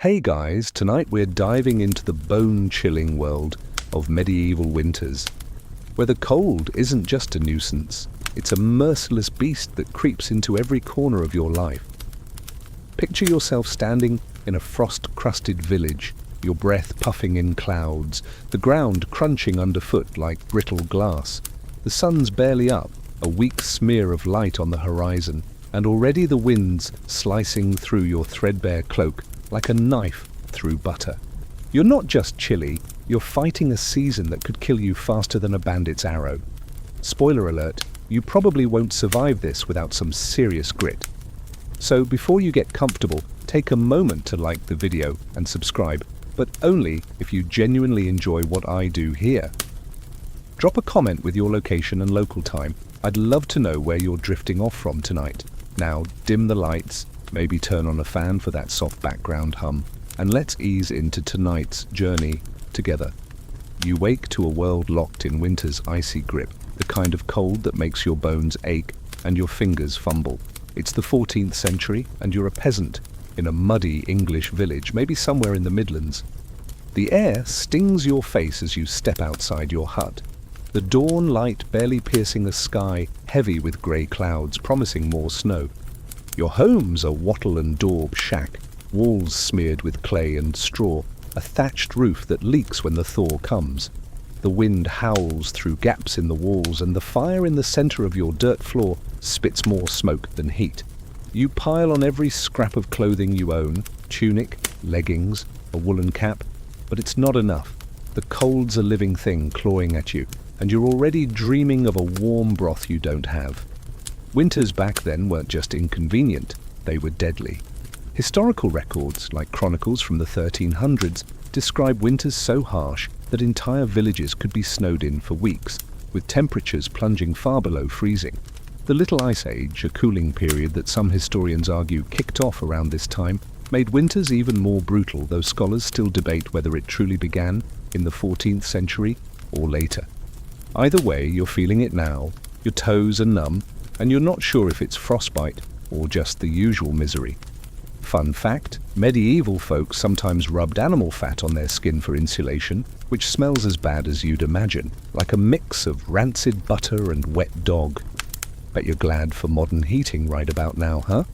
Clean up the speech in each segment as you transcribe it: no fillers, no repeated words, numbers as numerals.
Hey guys, tonight we're diving into the bone-chilling world of medieval winters, where the cold isn't just a nuisance, it's a merciless beast that creeps into every corner of your life. Picture yourself standing in a frost-crusted village, your breath puffing in clouds, the ground crunching underfoot like brittle glass. The sun's barely up, a weak smear of light on the horizon, and already the wind's slicing through your threadbare cloak like a knife through butter. You're not just chilly, you're fighting a season that could kill you faster than a bandit's arrow. Spoiler alert, you probably won't survive this without some serious grit. So before you get comfortable, take a moment to like the video and subscribe, but only if you genuinely enjoy what I do here. Drop a comment with your location and local time. I'd love to know where you're drifting off from tonight. Now dim the lights, maybe turn on a fan for that soft background hum, and let's ease into tonight's journey together. You wake to a world locked in winter's icy grip, the kind of cold that makes your bones ache and your fingers fumble. It's the 14th century, and you're a peasant in a muddy English village, maybe somewhere in the Midlands. The air stings your face as you step outside your hut, the dawn light barely piercing a sky heavy with grey clouds, promising more snow. Your home's a wattle and daub shack, walls smeared with clay and straw, a thatched roof that leaks when the thaw comes. The wind howls through gaps in the walls, and the fire in the centre of your dirt floor spits more smoke than heat. You pile on every scrap of clothing you own, tunic, leggings, a woolen cap, but it's not enough. The cold's a living thing clawing at you, and you're already dreaming of a warm broth you don't have. Winters back then weren't just inconvenient, they were deadly. Historical records, like chronicles from the 1300s, describe winters so harsh that entire villages could be snowed in for weeks, with temperatures plunging far below freezing. The Little Ice Age, a cooling period that some historians argue kicked off around this time, made winters even more brutal, though scholars still debate whether it truly began in the 14th century or later. Either way, you're feeling it now, your toes are numb, and you're not sure if it's frostbite or just the usual misery. Fun fact, medieval folks sometimes rubbed animal fat on their skin for insulation, which smells as bad as you'd imagine, like a mix of rancid butter and wet dog. Bet you're glad for modern heating right about now, huh?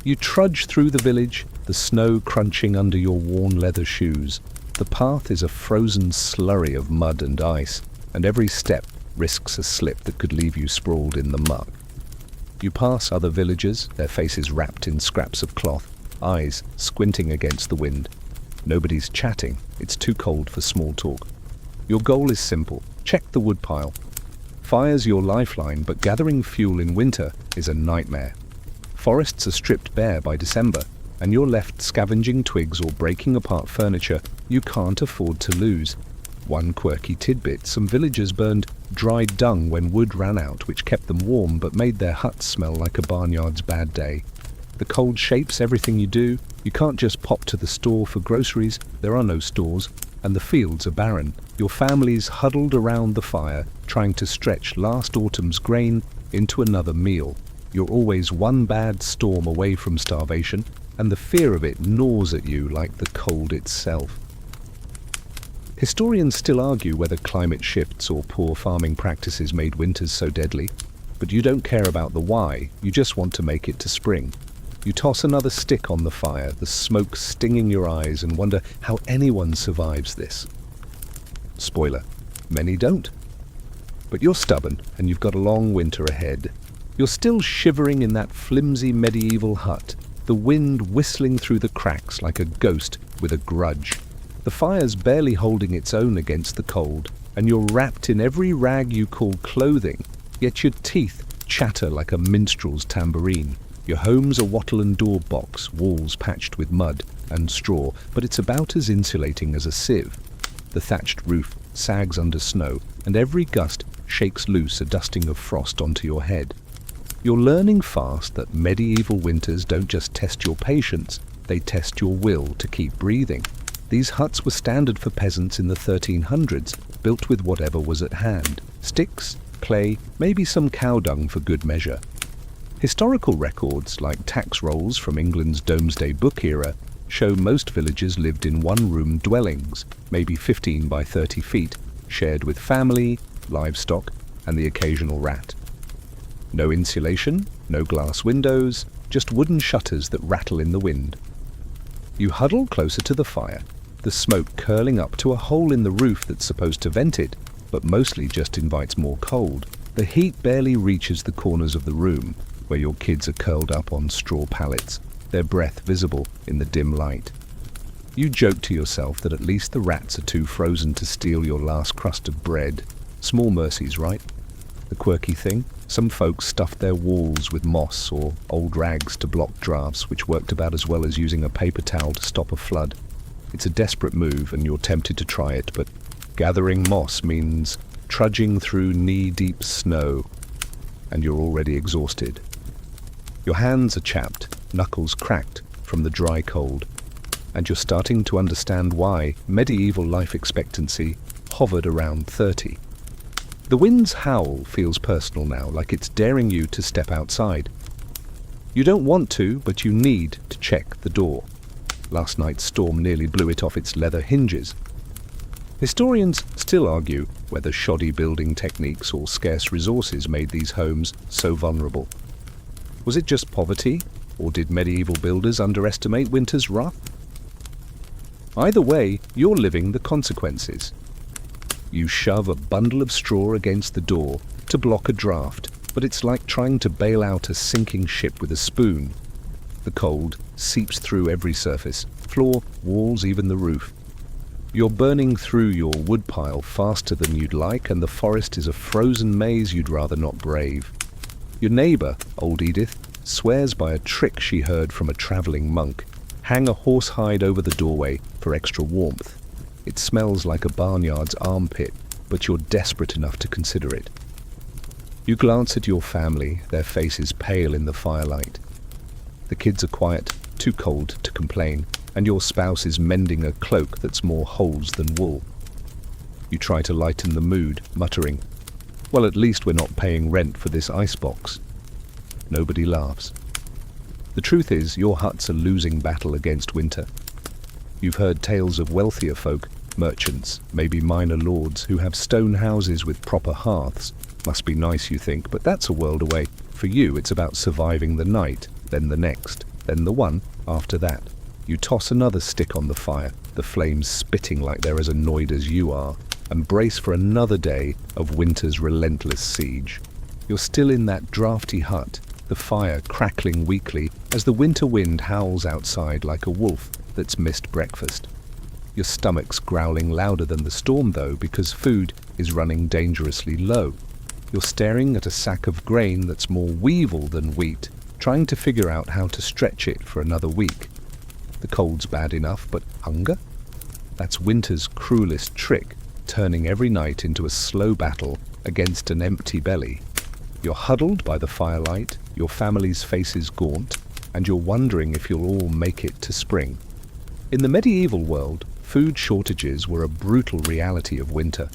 You trudge through the village, the snow crunching under your worn leather shoes. The path is a frozen slurry of mud and ice, and every step risks a slip that could leave you sprawled in the muck. You pass other villagers, their faces wrapped in scraps of cloth, eyes squinting against the wind. Nobody's chatting, it's too cold for small talk. Your goal is simple, check the woodpile. Fire's your lifeline, but gathering fuel in winter is a nightmare. Forests are stripped bare by December, and you're left scavenging twigs or breaking apart furniture you can't afford to lose. One quirky tidbit, some villagers burned dried dung when wood ran out, which kept them warm but made their huts smell like a barnyard's bad day. The cold shapes everything you do. You can't just pop to the store for groceries, there are no stores, and the fields are barren. Your family's huddled around the fire, trying to stretch last autumn's grain into another meal. You're always one bad storm away from starvation, and the fear of it gnaws at you like the cold itself. Historians still argue whether climate shifts or poor farming practices made winters so deadly, but you don't care about the why, you just want to make it to spring. You toss another stick on the fire, the smoke stinging your eyes, and wonder how anyone survives this. Spoiler, many don't. But you're stubborn, and you've got a long winter ahead. You're still shivering in that flimsy medieval hut, the wind whistling through the cracks like a ghost with a grudge. The fire's barely holding its own against the cold, and you're wrapped in every rag you call clothing, yet your teeth chatter like a minstrel's tambourine. Your home's a wattle and daub box, walls patched with mud and straw, but it's about as insulating as a sieve. The thatched roof sags under snow, and every gust shakes loose a dusting of frost onto your head. You're learning fast that medieval winters don't just test your patience, they test your will to keep breathing. These huts were standard for peasants in the 1300s, built with whatever was at hand. Sticks, clay, maybe some cow dung for good measure. Historical records, like tax rolls from England's Domesday Book era, show most villagers lived in one-room dwellings, maybe 15 by 30 feet, shared with family, livestock, and the occasional rat. No insulation, no glass windows, just wooden shutters that rattle in the wind. You huddle closer to the fire, the smoke curling up to a hole in the roof that's supposed to vent it, but mostly just invites more cold. The heat barely reaches the corners of the room, where your kids are curled up on straw pallets, their breath visible in the dim light. You joke to yourself that at least the rats are too frozen to steal your last crust of bread. Small mercies, right? The quirky thing? Some folks stuffed their walls with moss or old rags to block drafts, which worked about as well as using a paper towel to stop a flood. It's a desperate move and you're tempted to try it, but gathering moss means trudging through knee-deep snow, and you're already exhausted. Your hands are chapped, knuckles cracked from the dry cold, and you're starting to understand why medieval life expectancy hovered around 30. The wind's howl feels personal now, like it's daring you to step outside. You don't want to, but you need to check the door. Last night's storm nearly blew it off its leather hinges. Historians still argue whether shoddy building techniques or scarce resources made these homes so vulnerable. Was it just poverty, or did medieval builders underestimate winter's wrath? Either way, you're living the consequences. You shove a bundle of straw against the door to block a draft, but it's like trying to bail out a sinking ship with a spoon. The cold seeps through every surface, floor, walls, even the roof. You're burning through your woodpile faster than you'd like, and the forest is a frozen maze you'd rather not brave. Your neighbor, old Edith, swears by a trick she heard from a traveling monk. Hang a horsehide over the doorway for extra warmth. It smells like a barnyard's armpit, but you're desperate enough to consider it. You glance at your family, their faces pale in the firelight. The kids are quiet, too cold to complain, and your spouse is mending a cloak that's more holes than wool. You try to lighten the mood, muttering, "Well, at least we're not paying rent for this icebox." Nobody laughs. The truth is, your huts are losing battle against winter. You've heard tales of wealthier folk, merchants, maybe minor lords, who have stone houses with proper hearths. Must be nice, you think, but that's a world away. For you, it's about surviving the night, then the next, then the one after that. You toss another stick on the fire, the flames spitting like they're as annoyed as you are, and brace for another day of winter's relentless siege. You're still in that drafty hut, the fire crackling weakly as the winter wind howls outside like a wolf that's missed breakfast. Your stomach's growling louder than the storm, though, because food is running dangerously low. You're staring at a sack of grain that's more weevil than wheat, trying to figure out how to stretch it for another week. The cold's bad enough, but hunger? That's winter's cruelest trick, turning every night into a slow battle against an empty belly. You're huddled by the firelight, your family's faces gaunt, and you're wondering if you'll all make it to spring. In the medieval world, food shortages were a brutal reality of winter.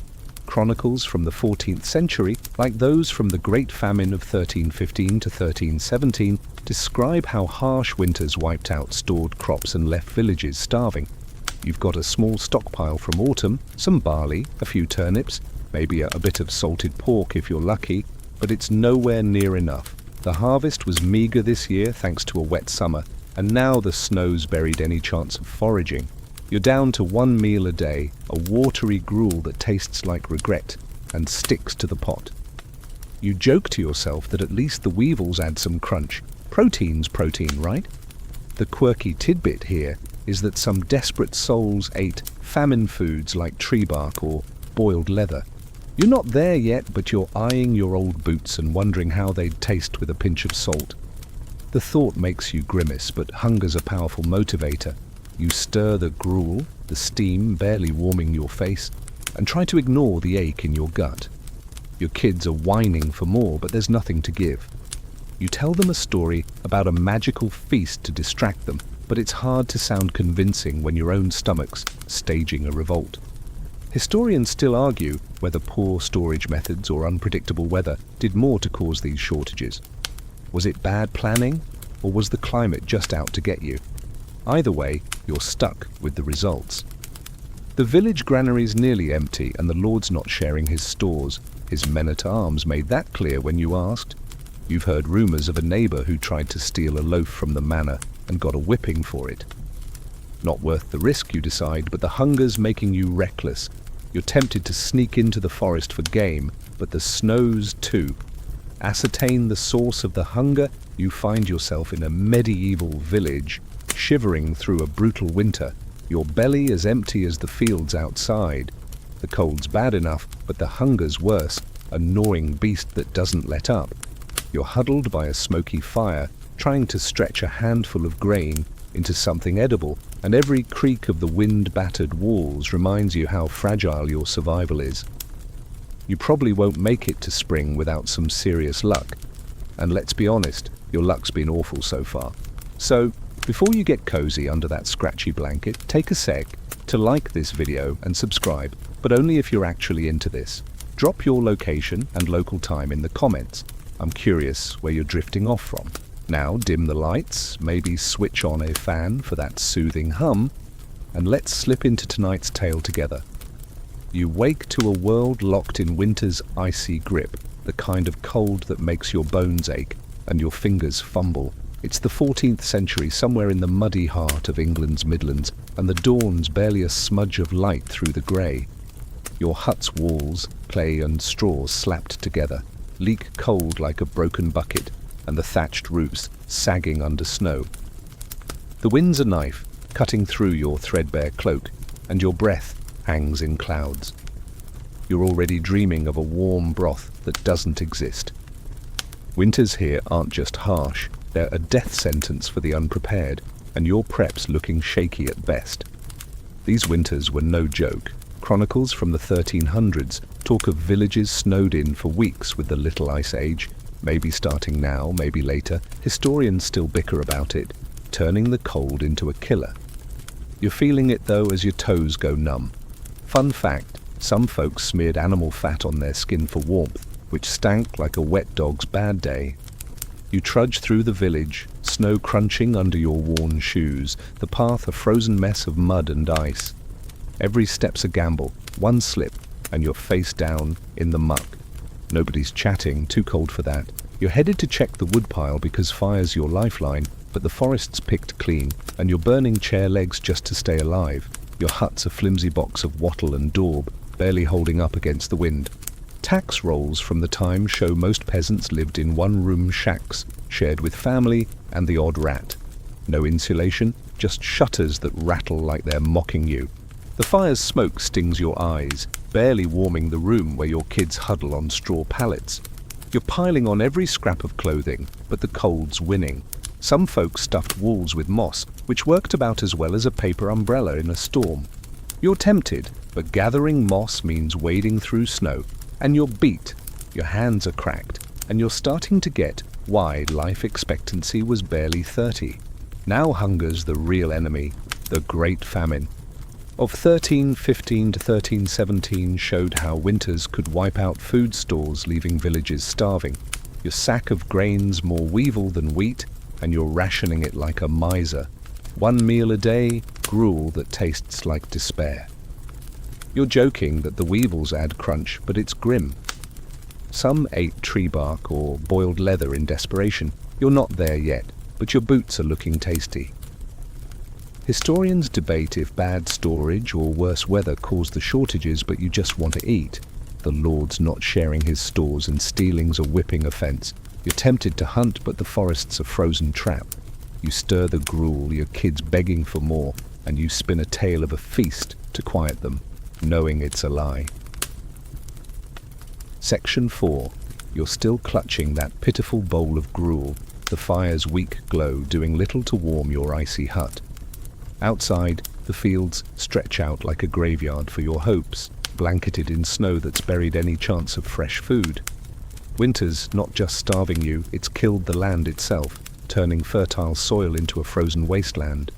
Chronicles from the 14th century, like those from the Great Famine of 1315 to 1317, describe how harsh winters wiped out stored crops and left villages starving. You've got a small stockpile from autumn, some barley, a few turnips, maybe a bit of salted pork if you're lucky, but it's nowhere near enough. The harvest was meager this year thanks to a wet summer, and now the snow's buried any chance of foraging. You're down to one meal a day, a watery gruel that tastes like regret and sticks to the pot. You joke to yourself that at least the weevils add some crunch. Protein's protein, right? The quirky tidbit here is that some desperate souls ate famine foods like tree bark or boiled leather. You're not there yet, but you're eyeing your old boots and wondering how they'd taste with a pinch of salt. The thought makes you grimace, but hunger's a powerful motivator. You stir the gruel, the steam barely warming your face, and try to ignore the ache in your gut. Your kids are whining for more, but there's nothing to give. You tell them a story about a magical feast to distract them, but it's hard to sound convincing when your own stomach's staging a revolt. Historians still argue whether poor storage methods or unpredictable weather did more to cause these shortages. Was it bad planning, or was the climate just out to get you? Either way, you're stuck with the results. The village granary's nearly empty and the lord's not sharing his stores. His men-at-arms made that clear when you asked. You've heard rumours of a neighbour who tried to steal a loaf from the manor and got a whipping for it. Not worth the risk, you decide, but the hunger's making you reckless. You're tempted to sneak into the forest for game, but the snows too. Ascertain the source of the hunger, you find yourself in a medieval village, shivering through a brutal winter, your belly as empty as the fields outside. The cold's bad enough, but the hunger's worse, a gnawing beast that doesn't let up. You're huddled by a smoky fire, trying to stretch a handful of grain into something edible, and every creak of the wind-battered walls reminds you how fragile your survival is. You probably won't make it to spring without some serious luck. And let's be honest, your luck's been awful so far. So, before you get cozy under that scratchy blanket, take a sec to like this video and subscribe, but only if you're actually into this. Drop your location and local time in the comments. I'm curious where you're drifting off from. Now dim the lights, maybe switch on a fan for that soothing hum, and let's slip into tonight's tale together. You wake to a world locked in winter's icy grip, the kind of cold that makes your bones ache and your fingers fumble. It's the 14th century, somewhere in the muddy heart of England's Midlands, and the dawn's barely a smudge of light through the grey. Your hut's walls, clay and straw slapped together, leak cold like a broken bucket, and the thatched roofs sagging under snow. The wind's a knife, cutting through your threadbare cloak, and your breath hangs in clouds. You're already dreaming of a warm broth that doesn't exist. Winters here aren't just harsh, they're a death sentence for the unprepared, and your prep's looking shaky at best. These winters were no joke. Chronicles from the 1300s talk of villages snowed in for weeks with the Little Ice Age, maybe starting now, maybe later. Historians still bicker about it, turning the cold into a killer. You're feeling it though as your toes go numb. Fun fact, some folks smeared animal fat on their skin for warmth, which stank like a wet dog's bad day. You trudge through the village, snow crunching under your worn shoes, the path a frozen mess of mud and ice. Every step's a gamble, one slip, and you're face down in the muck. Nobody's chatting, too cold for that. You're headed to check the woodpile because fire's your lifeline, but the forest's picked clean, and you're burning chair legs just to stay alive. Your hut's a flimsy box of wattle and daub, barely holding up against the wind. Tax rolls from the time show most peasants lived in one-room shacks, shared with family and the odd rat. No insulation, just shutters that rattle like they're mocking you. The fire's smoke stings your eyes, barely warming the room where your kids huddle on straw pallets. You're piling on every scrap of clothing, but the cold's winning. Some folks stuffed walls with moss, which worked about as well as a paper umbrella in a storm. You're tempted, but gathering moss means wading through snow, and you're beat. Your hands are cracked, and you're starting to get why life expectancy was barely 30. Now hunger's the real enemy, the Great Famine. Of 1315 to 1317 showed how winters could wipe out food stores, leaving villages starving. Your sack of grain's more weevil than wheat, and you're rationing it like a miser. One meal a day, gruel that tastes like despair. You're joking that the weevils add crunch, but it's grim. Some ate tree bark or boiled leather in desperation. You're not there yet, but your boots are looking tasty. Historians debate if bad storage or worse weather caused the shortages, but you just want to eat. The lord's not sharing his stores and stealing's a whipping offence. You're tempted to hunt, but the forest's a frozen trap. You stir the gruel, your kids begging for more, and you spin a tale of a feast to quiet them, knowing it's a lie. Section 4. You're still clutching that pitiful bowl of gruel, the fire's weak glow doing little to warm your icy hut. Outside, the fields stretch out like a graveyard for your hopes, blanketed in snow that's buried any chance of fresh food. Winter's not just starving you, it's killed the land itself, turning fertile soil into a frozen wasteland.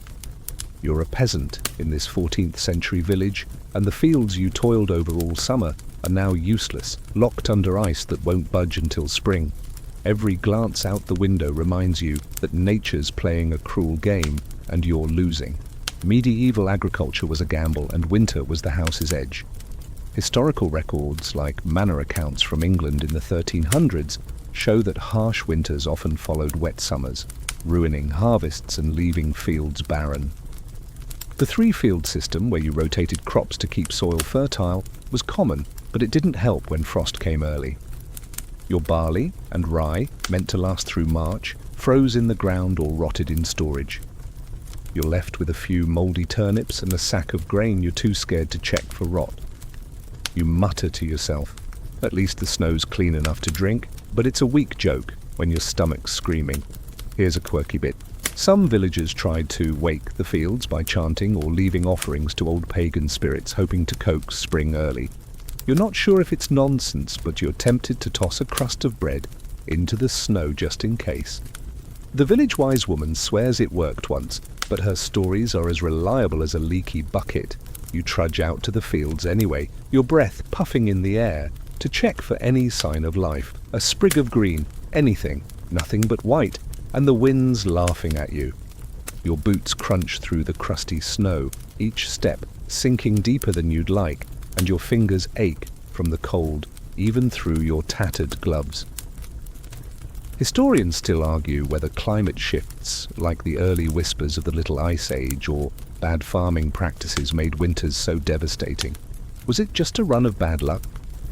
You're a peasant in this 14th century village, and the fields you toiled over all summer are now useless, locked under ice that won't budge until spring. Every glance out the window reminds you that nature's playing a cruel game, and you're losing. Medieval agriculture was a gamble, and winter was the house's edge. Historical records, like manor accounts from England in the 1300s, show that harsh winters often followed wet summers, ruining harvests and leaving fields barren. The three-field system, where you rotated crops to keep soil fertile, was common, but it didn't help when frost came early. Your barley and rye, meant to last through March, froze in the ground or rotted in storage. You're left with a few mouldy turnips and a sack of grain you're too scared to check for rot. You mutter to yourself, "At least the snow's clean enough to drink," but it's a weak joke when your stomach's screaming. Here's a quirky bit. Some villagers tried to wake the fields by chanting or leaving offerings to old pagan spirits, hoping to coax spring early. You're not sure if it's nonsense, but you're tempted to toss a crust of bread into the snow just in case. The village wise woman swears it worked once, but her stories are as reliable as a leaky bucket. You trudge out to the fields anyway, your breath puffing in the air, to check for any sign of life. A sprig of green, anything, nothing but white, and the wind's laughing at you. Your boots crunch through the crusty snow, each step sinking deeper than you'd like, and your fingers ache from the cold, even through your tattered gloves. Historians still argue whether climate shifts, like the early whispers of the Little Ice Age, or bad farming practices made winters so devastating. Was it just a run of bad luck,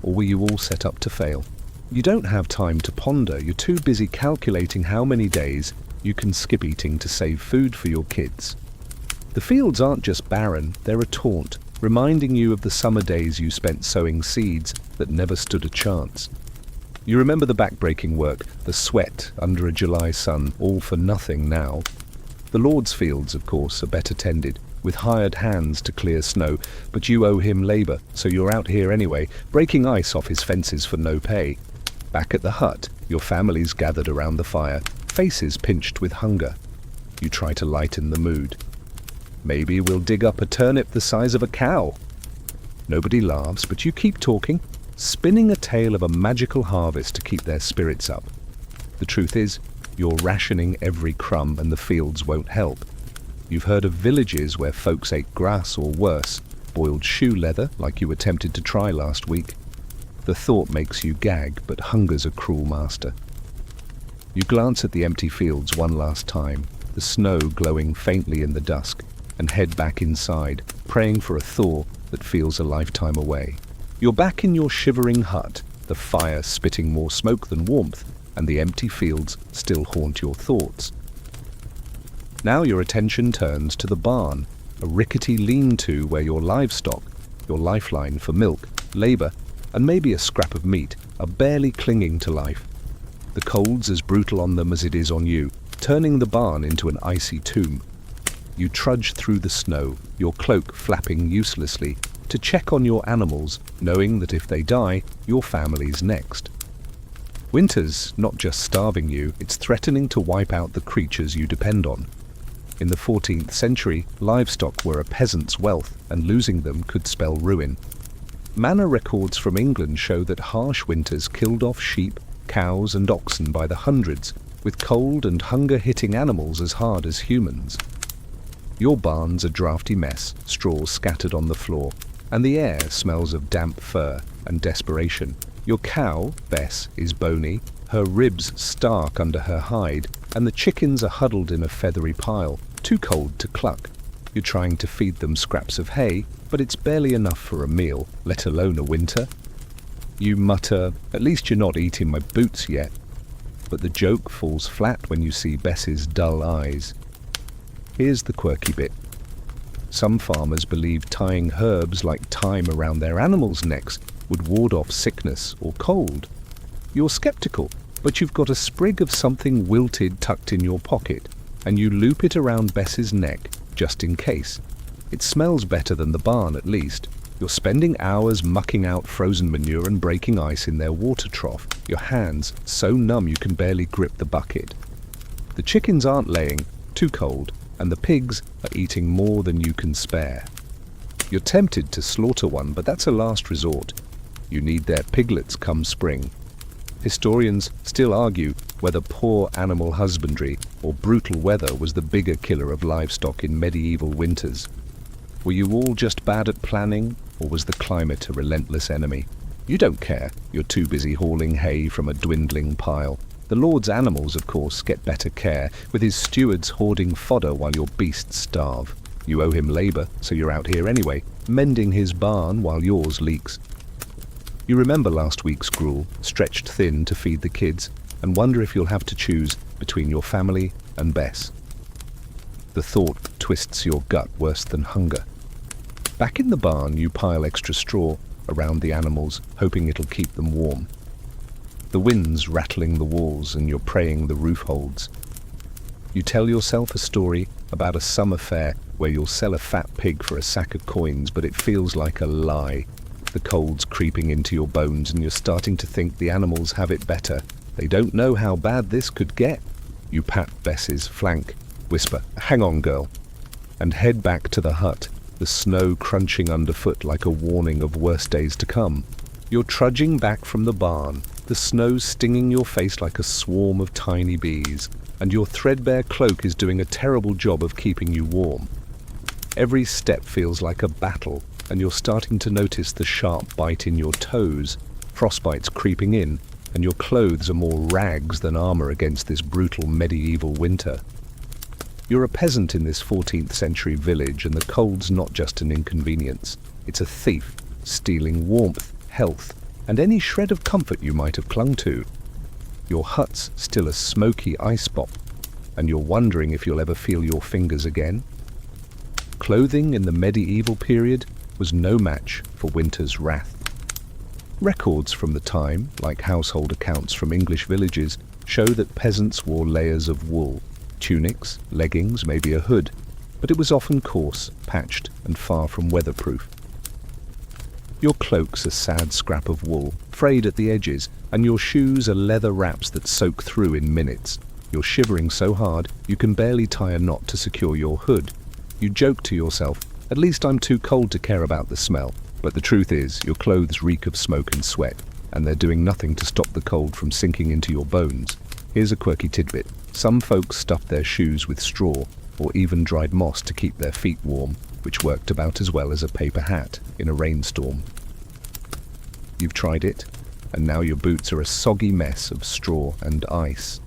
or were you all set up to fail? You don't have time to ponder. You're too busy calculating how many days you can skip eating to save food for your kids. The fields aren't just barren, they're a taunt, reminding you of the summer days you spent sowing seeds that never stood a chance. You remember the back-breaking work, the sweat under a July sun, all for nothing now. The Lord's fields, of course, are better tended, with hired hands to clear snow, but you owe him labour, so you're out here anyway, breaking ice off his fences for no pay. Back at the hut, your family's gathered around the fire, faces pinched with hunger. You try to lighten the mood. Maybe we'll dig up a turnip the size of a cow. Nobody laughs, but you keep talking, spinning a tale of a magical harvest to keep their spirits up. The truth is, you're rationing every crumb and the fields won't help. You've heard of villages where folks ate grass or worse, boiled shoe leather like you were tempted to try last week. The thought makes you gag, but hunger's a cruel master. You glance at the empty fields one last time, the snow glowing faintly in the dusk, and head back inside, praying for a thaw that feels a lifetime away. You're back in your shivering hut, the fire spitting more smoke than warmth, and the empty fields still haunt your thoughts. Now your attention turns to the barn, a rickety lean-to where your livestock, your lifeline for milk, labour, and maybe a scrap of meat, are barely clinging to life. The cold's as brutal on them as it is on you, turning the barn into an icy tomb. You trudge through the snow, your cloak flapping uselessly, to check on your animals, knowing that if they die, your family's next. Winter's not just starving you, it's threatening to wipe out the creatures you depend on. In the 14th century, livestock were a peasant's wealth, and losing them could spell ruin. Manor records from England show that harsh winters killed off sheep, cows and oxen by the hundreds, with cold and hunger hitting animals as hard as humans. Your barn's a drafty mess, straw scattered on the floor, and the air smells of damp fur and desperation. Your cow, Bess, is bony, her ribs stark under her hide, and the chickens are huddled in a feathery pile, too cold to cluck. You're trying to feed them scraps of hay, but it's barely enough for a meal, let alone a winter. You mutter, "At least you're not eating my boots yet." But the joke falls flat when you see Bess's dull eyes. Here's the quirky bit. Some farmers believe tying herbs like thyme around their animals' necks would ward off sickness or cold. You're skeptical, but you've got a sprig of something wilted tucked in your pocket, and you loop it around Bess's neck, just in case. It smells better than the barn, at least. You're spending hours mucking out frozen manure and breaking ice in their water trough, your hands so numb you can barely grip the bucket. The chickens aren't laying, too cold, and the pigs are eating more than you can spare. You're tempted to slaughter one, but that's a last resort. You need their piglets come spring. Historians still argue whether poor animal husbandry or brutal weather was the bigger killer of livestock in medieval winters? Were you all just bad at planning, or was the climate a relentless enemy? You don't care. You're too busy hauling hay from a dwindling pile. The Lord's animals, of course, get better care, with his stewards hoarding fodder while your beasts starve. You owe him labour, so you're out here anyway, mending his barn while yours leaks. You remember last week's gruel, stretched thin to feed the kids, and wonder if you'll have to choose between your family and Bess. The thought twists your gut worse than hunger. Back in the barn, you pile extra straw around the animals, hoping it'll keep them warm. The wind's rattling the walls and you're praying the roof holds. You tell yourself a story about a summer fair where you'll sell a fat pig for a sack of coins, but it feels like a lie. The cold's creeping into your bones and you're starting to think the animals have it better. They don't know how bad this could get. You pat Bess's flank, whisper, "Hang on, girl," and head back to the hut, the snow crunching underfoot like a warning of worse days to come. You're trudging back from the barn, the snow stinging your face like a swarm of tiny bees, and your threadbare cloak is doing a terrible job of keeping you warm. Every step feels like a battle, and you're starting to notice the sharp bite in your toes. Frostbite's creeping in, and your clothes are more rags than armor against this brutal medieval winter. You're a peasant in this 14th century village, and the cold's not just an inconvenience. It's a thief, stealing warmth, health, and any shred of comfort you might have clung to. Your hut's still a smoky ice box, and you're wondering if you'll ever feel your fingers again. Clothing in the medieval period was no match for winter's wrath. Records from the time, like household accounts from English villages, show that peasants wore layers of wool, tunics, leggings, maybe a hood, but it was often coarse, patched, and far from weatherproof. Your cloak's a sad scrap of wool, frayed at the edges, and your shoes are leather wraps that soak through in minutes. You're shivering so hard you can barely tie a knot to secure your hood. You joke to yourself, "At least I'm too cold to care about the smell." But the truth is, your clothes reek of smoke and sweat, and they're doing nothing to stop the cold from sinking into your bones. Here's a quirky tidbit. Some folks stuffed their shoes with straw, or even dried moss to keep their feet warm, which worked about as well as a paper hat in a rainstorm. You've tried it, and now your boots are a soggy mess of straw and ice.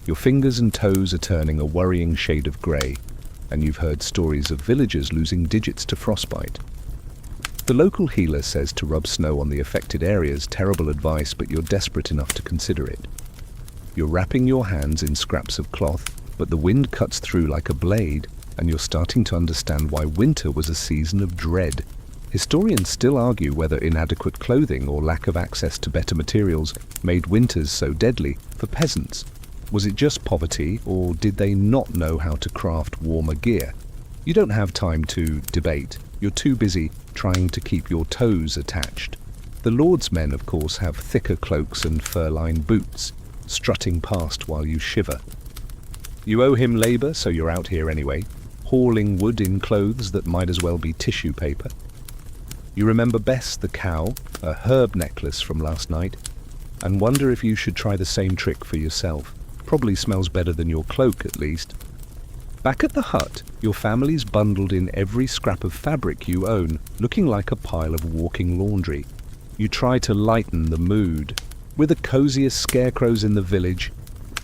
Your fingers and toes are turning a worrying shade of grey, and you've heard stories of villagers losing digits to frostbite. The local healer says to rub snow on the affected areas, terrible advice, but you're desperate enough to consider it. You're wrapping your hands in scraps of cloth, but the wind cuts through like a blade, and you're starting to understand why winter was a season of dread. Historians still argue whether inadequate clothing or lack of access to better materials made winters so deadly for peasants. Was it just poverty, or did they not know how to craft warmer gear? You don't have time to debate. You're too busy trying to keep your toes attached. The Lord's men, of course, have thicker cloaks and fur-lined boots, strutting past while you shiver. You owe him labour, so you're out here anyway, hauling wood in clothes that might as well be tissue paper. You remember Bess the cow, a herb necklace from last night, and wonder if you should try the same trick for yourself. Probably smells better than your cloak, at least. Back at the hut, your family's bundled in every scrap of fabric you own, looking like a pile of walking laundry. You try to lighten the mood. We're the coziest scarecrows in the village.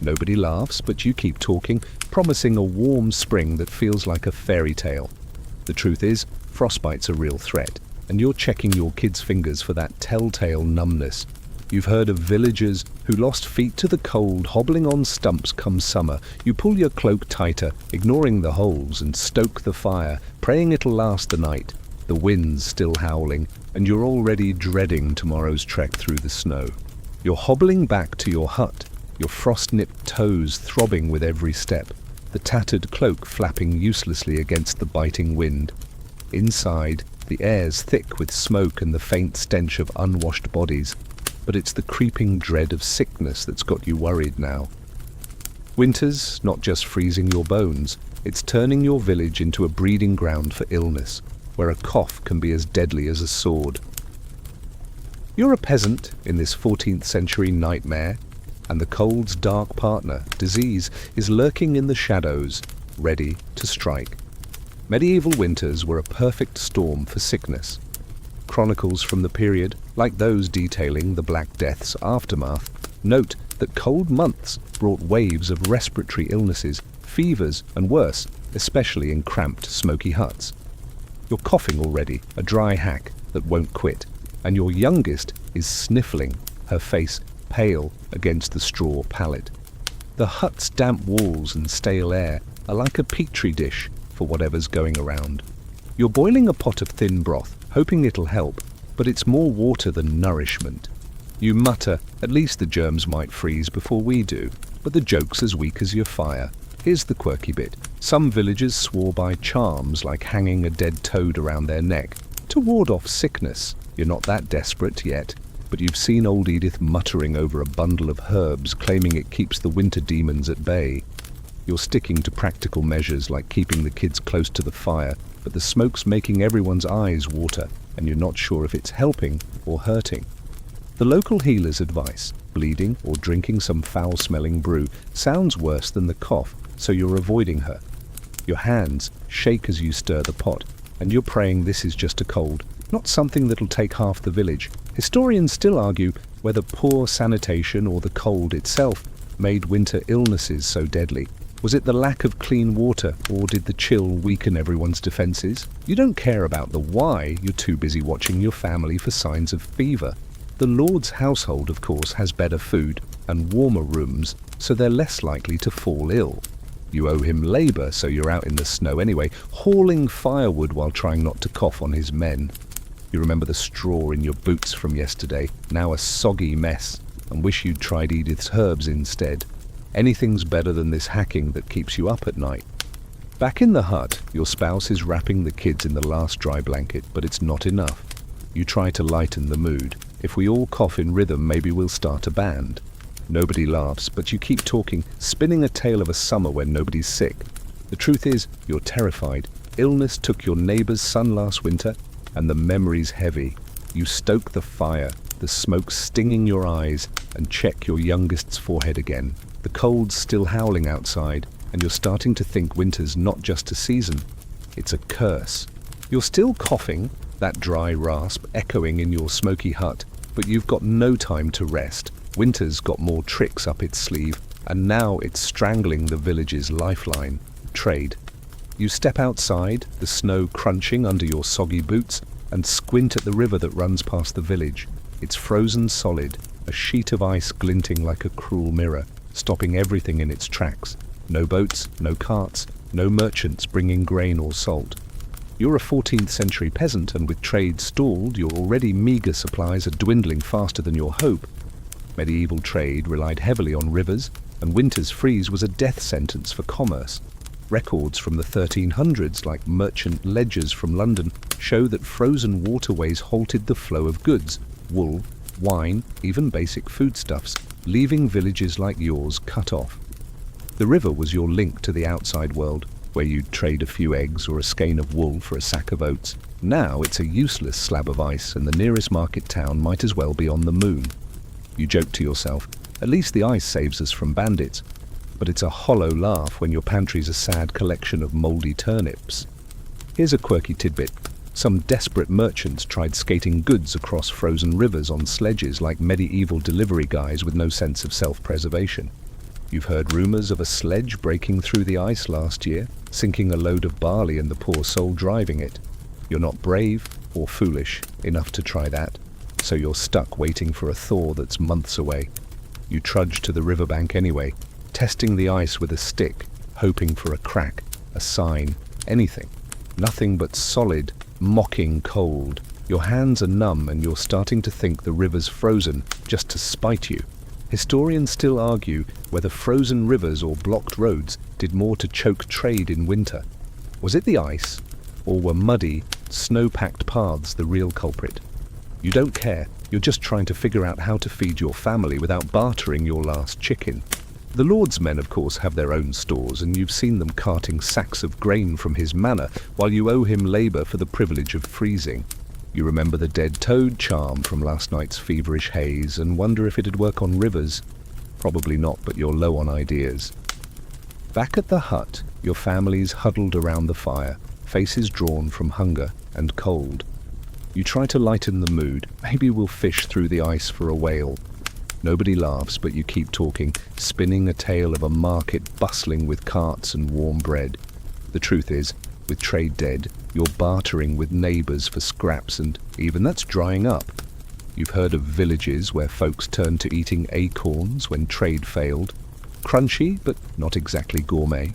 Nobody laughs, but you keep talking, promising a warm spring that feels like a fairy tale. The truth is, frostbite's a real threat, and you're checking your kids' fingers for that telltale numbness. You've heard of villagers who lost feet to the cold, hobbling on stumps come summer. You pull your cloak tighter, ignoring the holes, and stoke the fire, praying it'll last the night. The wind's still howling, and you're already dreading tomorrow's trek through the snow. You're hobbling back to your hut, your frost-nipped toes throbbing with every step, the tattered cloak flapping uselessly against the biting wind. Inside, the air's thick with smoke and the faint stench of unwashed bodies. But it's the creeping dread of sickness that's got you worried now. Winter's not just freezing your bones, it's turning your village into a breeding ground for illness, where a cough can be as deadly as a sword. You're a peasant in this 14th century nightmare, and the cold's dark partner, disease, is lurking in the shadows, ready to strike. Medieval winters were a perfect storm for sickness. Chronicles from the period, like those detailing the Black Death's aftermath, note that cold months brought waves of respiratory illnesses, fevers, and worse, especially in cramped, smoky huts. You're coughing already, a dry hack that won't quit, and your youngest is sniffling, her face pale against the straw pallet. The hut's damp walls and stale air are like a petri dish for whatever's going around. You're boiling a pot of thin broth, hoping it'll help, but it's more water than nourishment. You mutter, at least the germs might freeze before we do, but the joke's as weak as your fire. Here's the quirky bit. Some villagers swore by charms like hanging a dead toad around their neck to ward off sickness. You're not that desperate yet, but you've seen old Edith muttering over a bundle of herbs, claiming it keeps the winter demons at bay. You're sticking to practical measures like keeping the kids close to the fire, but the smoke's making everyone's eyes water, and you're not sure if it's helping or hurting. The local healer's advice, bleeding or drinking some foul-smelling brew, sounds worse than the cough, so you're avoiding her. Your hands shake as you stir the pot, and you're praying this is just a cold, not something that'll take half the village. Historians still argue whether poor sanitation or the cold itself made winter illnesses so deadly. Was it the lack of clean water, or did the chill weaken everyone's defenses? You don't care about the why, you're too busy watching your family for signs of fever. The Lord's household, of course, has better food and warmer rooms, so they're less likely to fall ill. You owe him labour, so you're out in the snow anyway, hauling firewood while trying not to cough on his men. You remember the straw in your boots from yesterday, now a soggy mess, and wish you'd tried Edith's herbs instead. Anything's better than this hacking that keeps you up at night. Back in the hut, your spouse is wrapping the kids in the last dry blanket, but it's not enough. You try to lighten the mood. If we all cough in rhythm, maybe we'll start a band. Nobody laughs, but you keep talking, spinning a tale of a summer when nobody's sick. The truth is, you're terrified. Illness took your neighbour's son last winter, and the memory's heavy. You stoke the fire, the smoke stinging your eyes, and check your youngest's forehead again. The cold's still howling outside, and you're starting to think winter's not just a season, it's a curse. You're still coughing, that dry rasp echoing in your smoky hut, but you've got no time to rest. Winter's got more tricks up its sleeve, and now it's strangling the village's lifeline, trade. You step outside, the snow crunching under your soggy boots, and squint at the river that runs past the village. It's frozen solid, a sheet of ice glinting like a cruel mirror, stopping everything in its tracks. No boats, no carts, no merchants bringing grain or salt. You're a 14th century peasant, and with trade stalled, your already meagre supplies are dwindling faster than your hope. Medieval trade relied heavily on rivers, and winter's freeze was a death sentence for commerce. Records from the 1300s, like merchant ledgers from London, show that frozen waterways halted the flow of goods, wool, wine, even basic foodstuffs, leaving villages like yours cut off. The river was your link to the outside world, where you'd trade a few eggs or a skein of wool for a sack of oats. Now it's a useless slab of ice, and the nearest market town might as well be on the moon. You joke to yourself, at least the ice saves us from bandits. But it's a hollow laugh when your pantry's a sad collection of mouldy turnips. Here's a quirky tidbit. Some desperate merchants tried skating goods across frozen rivers on sledges like medieval delivery guys with no sense of self-preservation. You've heard rumours of a sledge breaking through the ice last year, sinking a load of barley and the poor soul driving it. You're not brave or foolish enough to try that, so you're stuck waiting for a thaw that's months away. You trudge to the riverbank anyway, testing the ice with a stick, hoping for a crack, a sign, anything. Nothing but solid, mocking cold. Your hands are numb, and you're starting to think the river's frozen just to spite you. Historians still argue whether frozen rivers or blocked roads did more to choke trade in winter. Was it the ice, or were muddy, snow-packed paths the real culprit? You don't care, you're just trying to figure out how to feed your family without bartering your last chicken. The Lord's men, of course, have their own stores, and you've seen them carting sacks of grain from his manor, while you owe him labour for the privilege of freezing. You remember the dead toad charm from last night's feverish haze, and wonder if it'd work on rivers. Probably not, but you're low on ideas. Back at the hut, your family's huddled around the fire, faces drawn from hunger and cold. You try to lighten the mood. Maybe we'll fish through the ice for a whale. Nobody laughs, but you keep talking, spinning a tale of a market bustling with carts and warm bread. The truth is, with trade dead, you're bartering with neighbours for scraps, and even that's drying up. You've heard of villages where folks turned to eating acorns when trade failed. Crunchy, but not exactly gourmet.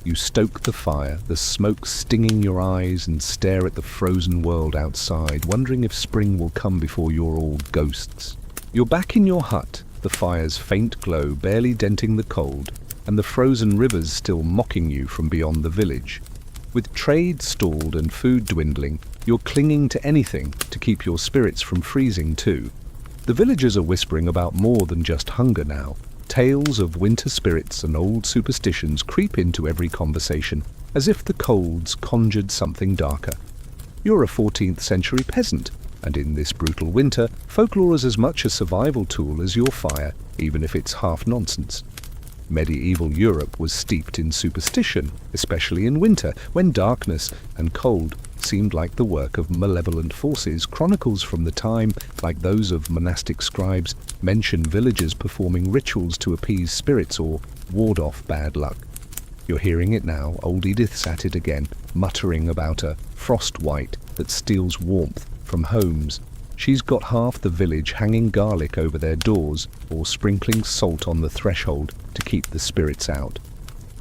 You stoke the fire, the smoke stinging your eyes, and stare at the frozen world outside, wondering if spring will come before you're all ghosts. You're back in your hut, the fire's faint glow barely denting the cold, and the frozen rivers still mocking you from beyond the village. With trade stalled and food dwindling, you're clinging to anything to keep your spirits from freezing too. The villagers are whispering about more than just hunger now. Tales of winter spirits and old superstitions creep into every conversation, as if the colds conjured something darker. You're a 14th century peasant, and in this brutal winter, folklore is as much a survival tool as your fire, even if it's half nonsense. Medieval Europe was steeped in superstition, especially in winter, when darkness and cold seemed like the work of malevolent forces. Chronicles from the time, like those of monastic scribes, mention villagers performing rituals to appease spirits or ward off bad luck. You're hearing it now. Old Edith's at it again, muttering about a frost white that steals warmth from homes. She's got half the village hanging garlic over their doors or sprinkling salt on the threshold to keep the spirits out.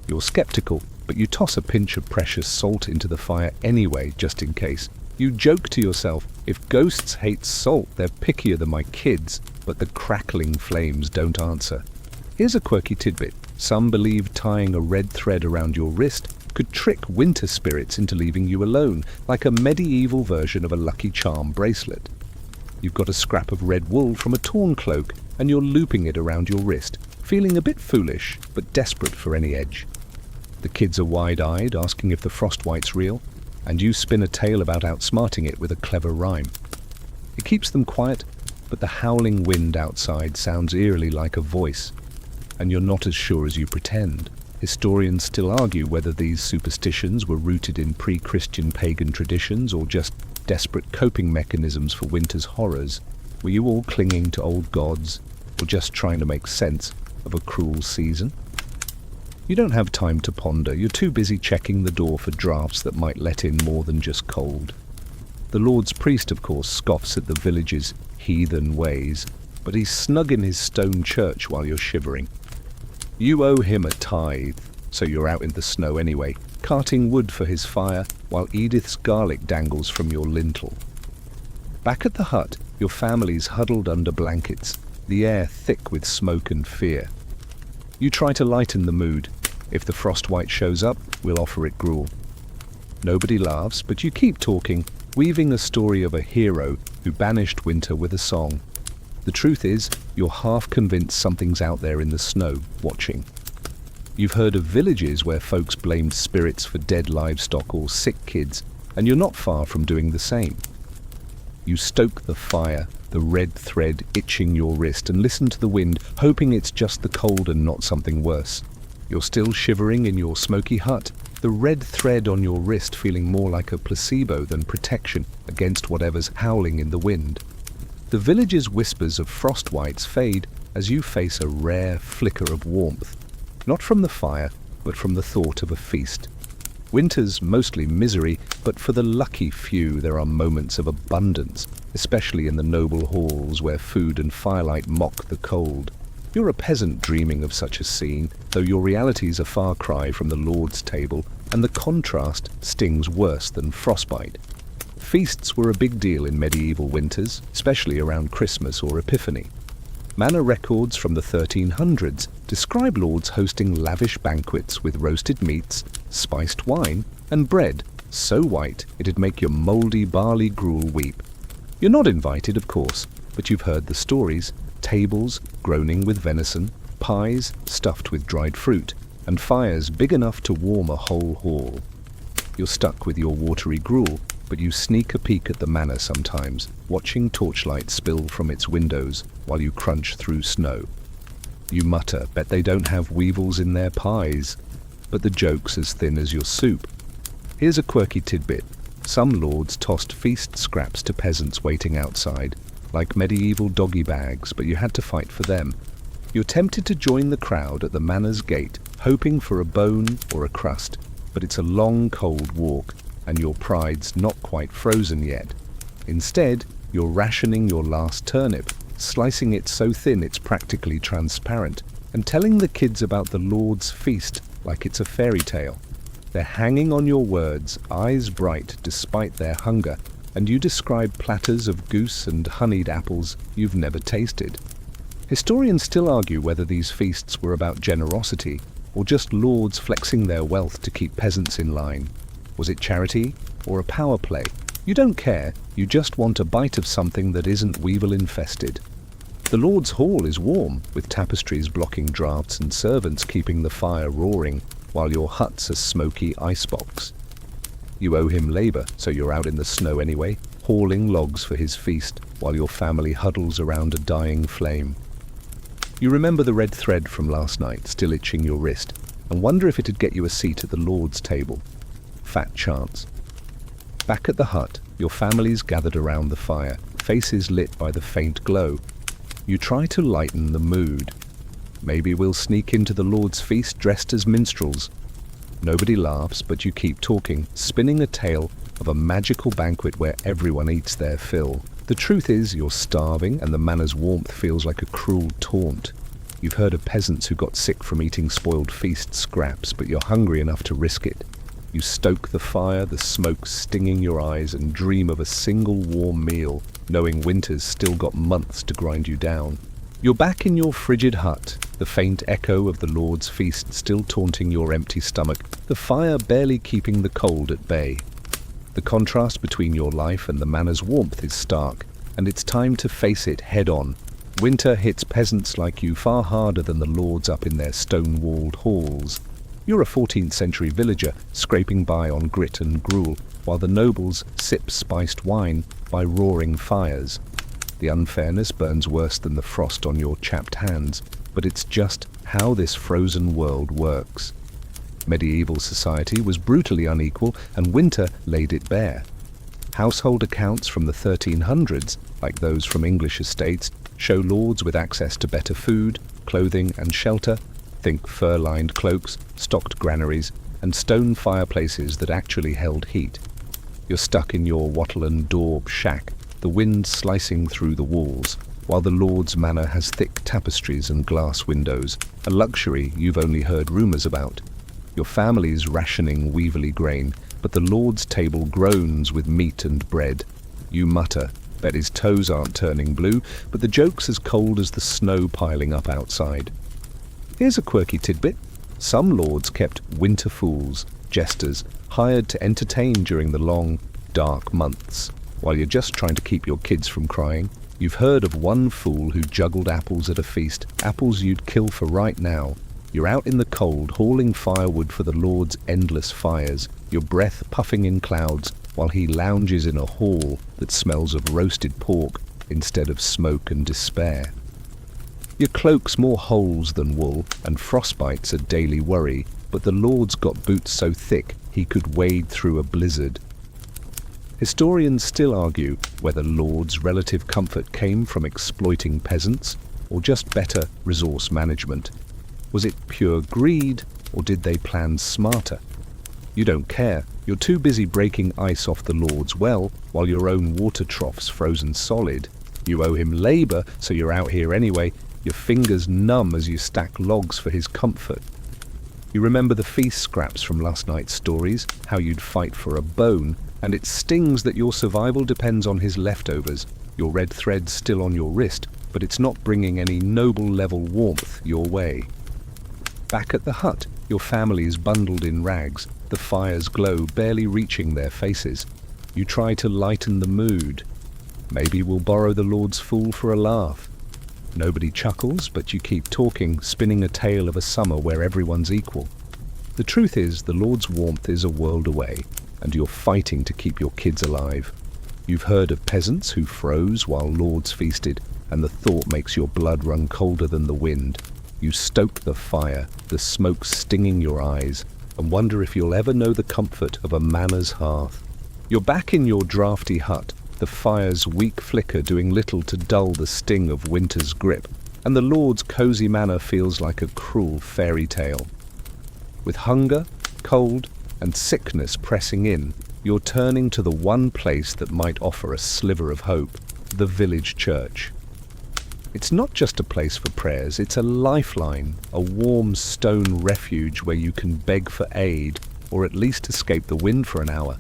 You're skeptical, but you toss a pinch of precious salt into the fire anyway, just in case. You joke to yourself, if ghosts hate salt, they're pickier than my kids, but the crackling flames don't answer. Here's a quirky tidbit. Some believe tying a red thread around your wrist could trick winter spirits into leaving you alone, like a medieval version of a Lucky Charm bracelet. You've got a scrap of red wool from a torn cloak, and you're looping it around your wrist, feeling a bit foolish, but desperate for any edge. The kids are wide-eyed, asking if the frostbite's real, and you spin a tale about outsmarting it with a clever rhyme. It keeps them quiet, but the howling wind outside sounds eerily like a voice, and you're not as sure as you pretend. Historians still argue whether these superstitions were rooted in pre-Christian pagan traditions or just desperate coping mechanisms for winter's horrors. Were you all clinging to old gods, or just trying to make sense of a cruel season? You don't have time to ponder. You're too busy checking the door for drafts that might let in more than just cold. The Lord's priest, of course, scoffs at the village's heathen ways, but he's snug in his stone church while you're shivering. You owe him a tithe, so you're out in the snow anyway, carting wood for his fire while Edith's garlic dangles from your lintel. Back at the hut, your family's huddled under blankets, the air thick with smoke and fear. You try to lighten the mood. If the frostbite shows up, we'll offer it gruel. Nobody laughs, but you keep talking, weaving a story of a hero who banished winter with a song. The truth is, you're half convinced something's out there in the snow, watching. You've heard of villages where folks blamed spirits for dead livestock or sick kids, and you're not far from doing the same. You stoke the fire, the red thread itching your wrist, and listen to the wind, hoping it's just the cold and not something worse. You're still shivering in your smoky hut, the red thread on your wrist feeling more like a placebo than protection against whatever's howling in the wind. The village's whispers of frost whites fade as you face a rare flicker of warmth, not from the fire, but from the thought of a feast. Winter's mostly misery, but for the lucky few there are moments of abundance, especially in the noble halls where food and firelight mock the cold. You're a peasant dreaming of such a scene, though your reality's a far cry from the Lord's table, and the contrast stings worse than frostbite. Feasts were a big deal in medieval winters, especially around Christmas or Epiphany. Manor records from the 1300s describe lords hosting lavish banquets with roasted meats, spiced wine, and bread so white it'd make your mouldy barley gruel weep. You're not invited, of course, but you've heard the stories: tables groaning with venison, pies stuffed with dried fruit, and fires big enough to warm a whole hall. You're stuck with your watery gruel, but you sneak a peek at the manor sometimes, watching torchlight spill from its windows while you crunch through snow. You mutter, bet they don't have weevils in their pies. But the joke's as thin as your soup. Here's a quirky tidbit. Some lords tossed feast scraps to peasants waiting outside, like medieval doggy bags, but you had to fight for them. You're tempted to join the crowd at the manor's gate, hoping for a bone or a crust, but it's a long, cold walk, and your pride's not quite frozen yet. Instead, you're rationing your last turnip, slicing it so thin it's practically transparent, and telling the kids about the Lord's feast like it's a fairy tale. They're hanging on your words, eyes bright despite their hunger, and you describe platters of goose and honeyed apples you've never tasted. Historians still argue whether these feasts were about generosity or just lords flexing their wealth to keep peasants in line. Was it charity or a power play? You don't care, you just want a bite of something that isn't weevil infested. The Lord's hall is warm, with tapestries blocking draughts and servants keeping the fire roaring, while your hut's a smoky icebox. You owe him labor, so you're out in the snow anyway, hauling logs for his feast, while your family huddles around a dying flame. You remember the red thread from last night, still itching your wrist, and wonder if it'd get you a seat at the Lord's table. Fat chance. Back at the hut, your family's gathered around the fire, faces lit by the faint glow. You try to lighten the mood. Maybe we'll sneak into the Lord's feast dressed as minstrels. Nobody laughs, but you keep talking, spinning a tale of a magical banquet where everyone eats their fill. The truth is, you're starving, and the manor's warmth feels like a cruel taunt. You've heard of peasants who got sick from eating spoiled feast scraps, but you're hungry enough to risk it. You stoke the fire, the smoke stinging your eyes, and dream of a single warm meal, knowing winter's still got months to grind you down. You're back in your frigid hut, the faint echo of the Lord's feast still taunting your empty stomach, the fire barely keeping the cold at bay. The contrast between your life and the manor's warmth is stark, and it's time to face it head-on. Winter hits peasants like you far harder than the lords up in their stone-walled halls. You're a 14th century villager, scraping by on grit and gruel, while the nobles sip spiced wine by roaring fires. The unfairness burns worse than the frost on your chapped hands, but it's just how this frozen world works. Medieval society was brutally unequal, and winter laid it bare. Household accounts from the 1300s, like those from English estates, show lords with access to better food, clothing and shelter. Think fur-lined cloaks, stocked granaries, and stone fireplaces that actually held heat. You're stuck in your wattle and daub shack, the wind slicing through the walls, while the Lord's manor has thick tapestries and glass windows, a luxury you've only heard rumours about. Your family's rationing weevilly grain, but the Lord's table groans with meat and bread. You mutter, bet his toes aren't turning blue, but the joke's as cold as the snow piling up outside. Here's a quirky tidbit. Some lords kept winter fools, jesters, hired to entertain during the long, dark months. While you're just trying to keep your kids from crying, you've heard of one fool who juggled apples at a feast, apples you'd kill for right now. You're out in the cold, hauling firewood for the Lord's endless fires, your breath puffing in clouds, while he lounges in a hall that smells of roasted pork instead of smoke and despair. Your cloak's more holes than wool, and frostbite's a daily worry, but the Lord's got boots so thick he could wade through a blizzard. Historians still argue whether lords' relative comfort came from exploiting peasants or just better resource management. Was it pure greed, or did they plan smarter? You don't care. You're too busy breaking ice off the Lord's well, while your own water trough's frozen solid. You owe him labor, so you're out here anyway, your fingers numb as you stack logs for his comfort. You remember the feast scraps from last night's stories, how you'd fight for a bone, and it stings that your survival depends on his leftovers. Your red thread's still on your wrist, but it's not bringing any noble-level warmth your way. Back at the hut, your family is bundled in rags, the fire's glow barely reaching their faces. You try to lighten the mood. Maybe we'll borrow the Lord's fool for a laugh. Nobody chuckles, but you keep talking, spinning a tale of a summer where everyone's equal. The truth is, the Lord's warmth is a world away, and you're fighting to keep your kids alive. You've heard of peasants who froze while lords feasted, and the thought makes your blood run colder than the wind. You stoke the fire, the smoke stinging your eyes, and wonder if you'll ever know the comfort of a manner's hearth. You're back in your drafty hut, the fire's weak flicker doing little to dull the sting of winter's grip, and the Lord's cosy manor feels like a cruel fairy tale. With hunger, cold, and sickness pressing in, you're turning to the one place that might offer a sliver of hope, the village church. It's not just a place for prayers, it's a lifeline, a warm stone refuge where you can beg for aid, or at least escape the wind for an hour.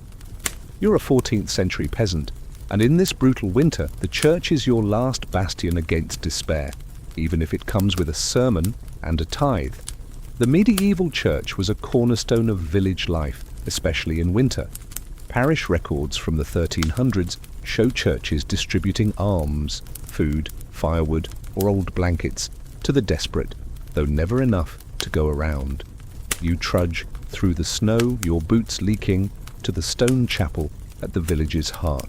You're a 14th century peasant, and in this brutal winter, the church is your last bastion against despair, even if it comes with a sermon and a tithe. The medieval church was a cornerstone of village life, especially in winter. Parish records from the 1300s show churches distributing alms, food, firewood, or old blankets to the desperate, though never enough to go around. You trudge through the snow, your boots leaking, to the stone chapel at the village's heart.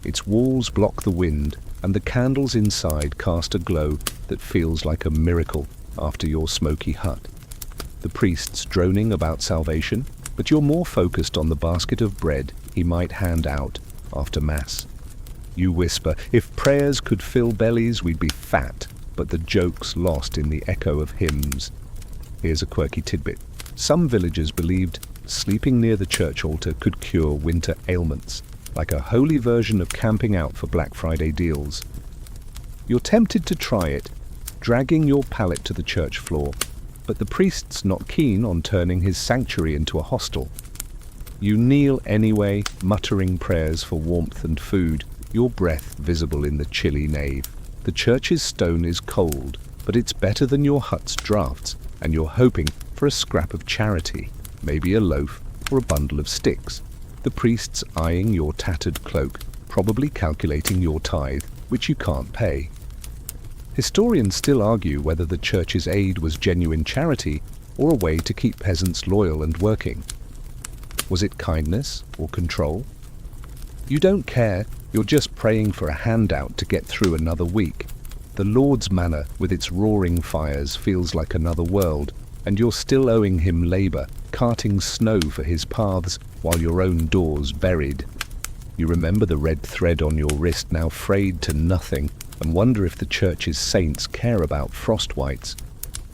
Its walls block the wind, and the candles inside cast a glow that feels like a miracle after your smoky hut. The priest's droning about salvation, but you're more focused on the basket of bread he might hand out after Mass. You whisper, if prayers could fill bellies, we'd be fat, but the joke's lost in the echo of hymns. Here's a quirky tidbit. Some villagers believed sleeping near the church altar could cure winter ailments, like a holy version of camping out for Black Friday deals. You're tempted to try it, dragging your pallet to the church floor, but the priest's not keen on turning his sanctuary into a hostel. You kneel anyway, muttering prayers for warmth and food, your breath visible in the chilly nave. The church's stone is cold, but it's better than your hut's drafts, and you're hoping for a scrap of charity, maybe a loaf or a bundle of sticks. The priest's eyeing your tattered cloak, probably calculating your tithe, which you can't pay. Historians still argue whether the church's aid was genuine charity or a way to keep peasants loyal and working. Was it kindness or control? You don't care, you're just praying for a handout to get through another week. The Lord's manor, with its roaring fires, feels like another world, and you're still owing him labour, carting snow for his paths while your own door's buried. You remember the red thread on your wrist now frayed to nothing, and wonder if the church's saints care about frostwites.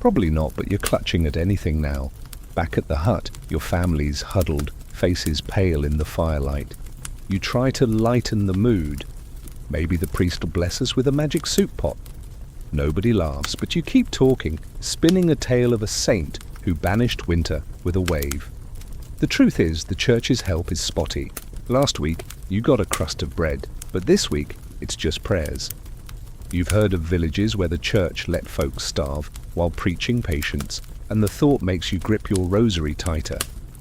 Probably not, but you're clutching at anything now. Back at the hut, your family's huddled, faces pale in the firelight. You try to lighten the mood. Maybe the priest will bless us with a magic soup pot. Nobody laughs, but you keep talking, spinning a tale of a saint who banished winter with a wave. The truth is, the church's help is spotty. Last week, you got a crust of bread, but this week, it's just prayers. You've heard of villages where the church let folks starve while preaching patience, and the thought makes you grip your rosary tighter.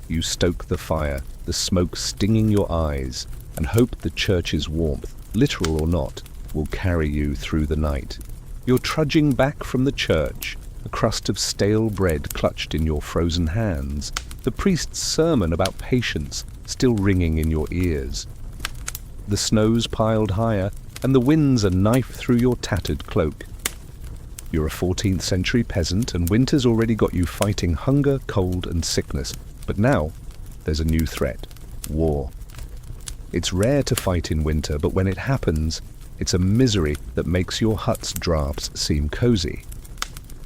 You stoke the fire, the smoke stinging your eyes, and hope the church's warmth, literal or not, will carry you through the night. You're trudging back from the church, a crust of stale bread clutched in your frozen hands, the priest's sermon about patience still ringing in your ears. The snow's piled higher, and the wind's a knife through your tattered cloak. You're a 14th century peasant, and winter's already got you fighting hunger, cold, and sickness. But now, there's a new threat: war. It's rare to fight in winter, but when it happens, it's a misery that makes your hut's drafts seem cozy.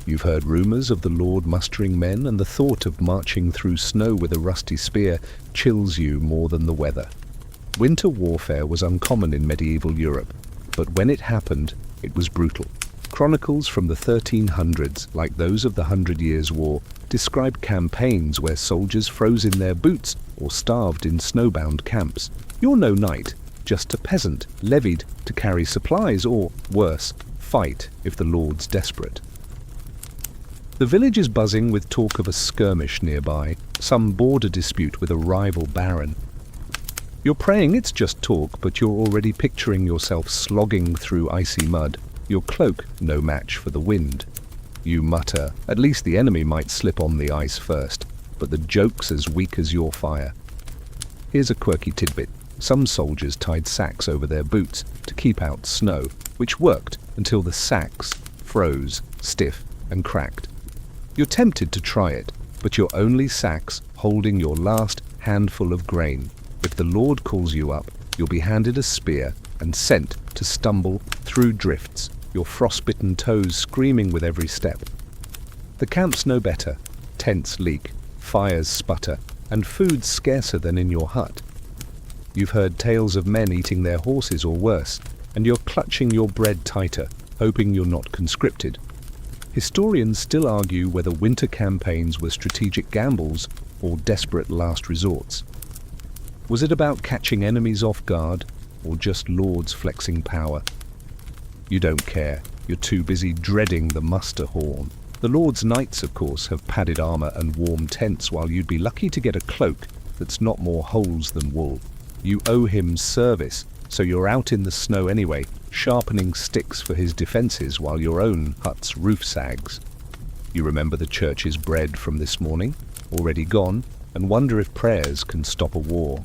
You've heard rumours of the Lord mustering men, and the thought of marching through snow with a rusty spear chills you more than the weather. Winter warfare was uncommon in medieval Europe, but when it happened, it was brutal. Chronicles from the 1300s, like those of the 100 Years' War, described campaigns where soldiers froze in their boots or starved in snowbound camps. You're no knight, just a peasant, levied to carry supplies or, worse, fight if the Lord's desperate. The village is buzzing with talk of a skirmish nearby, some border dispute with a rival baron. You're praying it's just talk, but you're already picturing yourself slogging through icy mud, your cloak no match for the wind. You mutter, at least the enemy might slip on the ice first, but the joke's as weak as your fire. Here's a quirky tidbit. Some soldiers tied sacks over their boots to keep out snow, which worked until the sacks froze, stiff and cracked. You're tempted to try it, but you're only sacks holding your last handful of grain. If the Lord calls you up, you'll be handed a spear and sent to stumble through drifts, your frostbitten toes screaming with every step. The camp's no better. Tents leak, fires sputter, and food's scarcer than in your hut. You've heard tales of men eating their horses or worse, and you're clutching your bread tighter, hoping you're not conscripted. Historians still argue whether winter campaigns were strategic gambles or desperate last resorts. Was it about catching enemies off guard, or just lords flexing power? You don't care. You're too busy dreading the muster horn. The Lord's knights, of course, have padded armor and warm tents, while you'd be lucky to get a cloak that's not more holes than wool. You owe him service, so you're out in the snow anyway, sharpening sticks for his defenses while your own hut's roof sags. You remember the church's bread from this morning, already gone, and wonder if prayers can stop a war.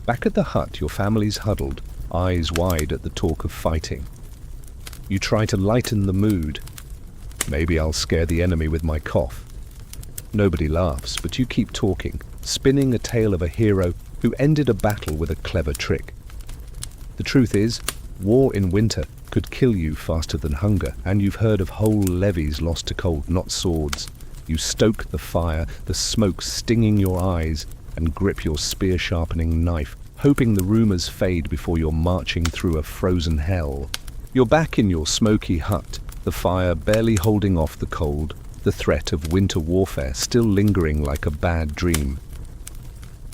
Back at the hut, your family's huddled, eyes wide at the talk of fighting. You try to lighten the mood. Maybe I'll scare the enemy with my cough. Nobody laughs, but you keep talking, spinning a tale of a hero who ended a battle with a clever trick. The truth is, war in winter could kill you faster than hunger, and you've heard of whole levies lost to cold, not swords. You stoke the fire, the smoke stinging your eyes, and grip your spear-sharpening knife, hoping the rumors fade before you're marching through a frozen hell. You're back in your smoky hut, the fire barely holding off the cold, the threat of winter warfare still lingering like a bad dream.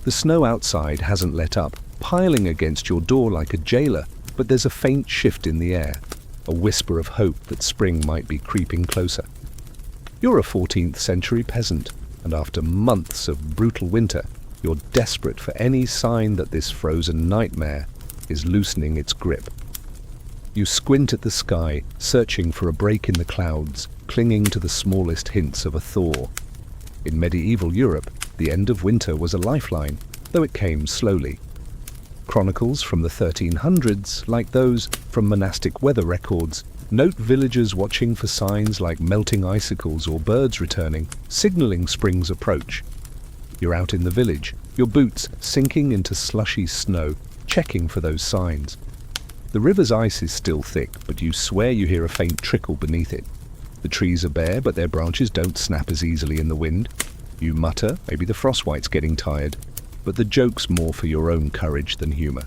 The snow outside hasn't let up, piling against your door like a jailer, but there's a faint shift in the air, a whisper of hope that spring might be creeping closer. You're a 14th century peasant, and after months of brutal winter, you're desperate for any sign that this frozen nightmare is loosening its grip. You squint at the sky, searching for a break in the clouds, clinging to the smallest hints of a thaw. In medieval Europe, the end of winter was a lifeline, though it came slowly. Chronicles from the 1300s, like those from monastic weather records, note villagers watching for signs like melting icicles or birds returning, signaling spring's approach. You're out in the village, your boots sinking into slushy snow, checking for those signs. The river's ice is still thick, but you swear you hear a faint trickle beneath it. The trees are bare, but their branches don't snap as easily in the wind. You mutter, maybe the frostbite's getting tired, but the joke's more for your own courage than humor.